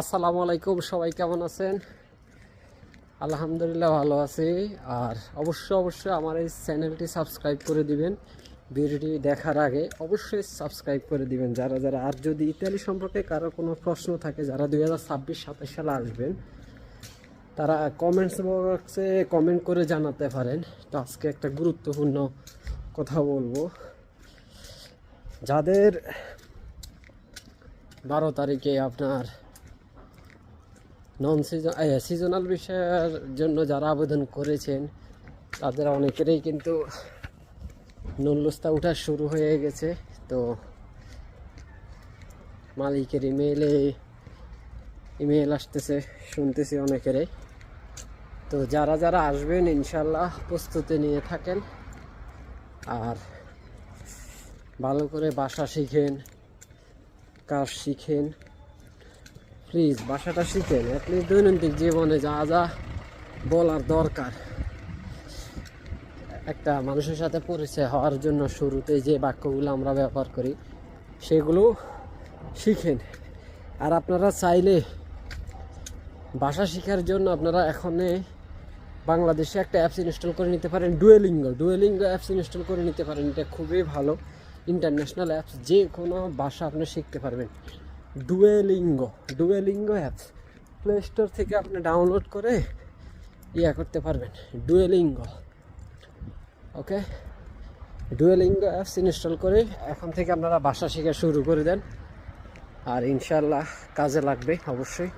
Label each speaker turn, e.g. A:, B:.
A: আসসালামু আলাইকুম, সবাই কেমন আছেন? আলহামদুলিল্লাহ ভালো আছি। আর অবশ্যই আমার এই চ্যানেলটি সাবস্ক্রাইব করে দিবেন। ভিডিওটি দেখার আগে অবশ্যই সাবস্ক্রাইব করে দিবেন যারা যারা। আর যদি ইতালি সম্পর্কে কারো কোনো প্রশ্ন থাকে, যারা 2026-27 সালে আসবেন, তারা কমেন্টস বক্সে কমেন্ট করে জানাতে পারেন। তো আজকে একটা গুরুত্বপূর্ণ কথা বলবো। যাদের 12 তারিখে আপনার সিজনাল বিষয়ের জন্য যারা আবেদন করেছেন, তাদের অনেকেরই কিন্তু নুল্লুস্তা ওঠা শুরু হয়ে গেছে। তো মালিকের ইমেল আসতেছে, শুনতেছি অনেকেরই। তো যারা যারা আসবেন ইনশাল্লাহ প্রস্তুতি নিয়ে থাকেন, আর ভালো করে বাসা শিখেন, কাজ শিখেন। প্লিজ বাসাটা শিখেন, অ্যাটলিস্ট দৈনন্দিন জীবনে যা যা বলার দরকার, একটা মানুষের সাথে পরিচয় হওয়ার জন্য শুরুতে যে বাক্যগুলো আমরা ব্যবহার করি সেগুলো শিখেন। আর আপনারা চাইলে ভাষা শেখার জন্য আপনারা এখন বাংলাদেশে একটা অ্যাপস ইনস্টল করে নিতে পারেন, ডুয়েলিঙ্গো অ্যাপস ইনস্টল করে নিতে পারেন। এটা খুবই ভালো ইন্টারন্যাশনাল অ্যাপস, যে কোনো ভাষা আপনি শিখতে পারবেন। ডুয়েলিঙ্গো অ্যাপস প্লে স্টোর থেকে আপনি ডাউনলোড করে করতে পারবেন। ডুয়েলিঙ্গো, ওকে, ডুয়েলিঙ্গো অ্যাপস ইনস্টল করে এখন থেকে আপনারা ভাষা শেখা শুরু করে দেন, আর ইনশাল্লাহ কাজে লাগবে অবশ্যই।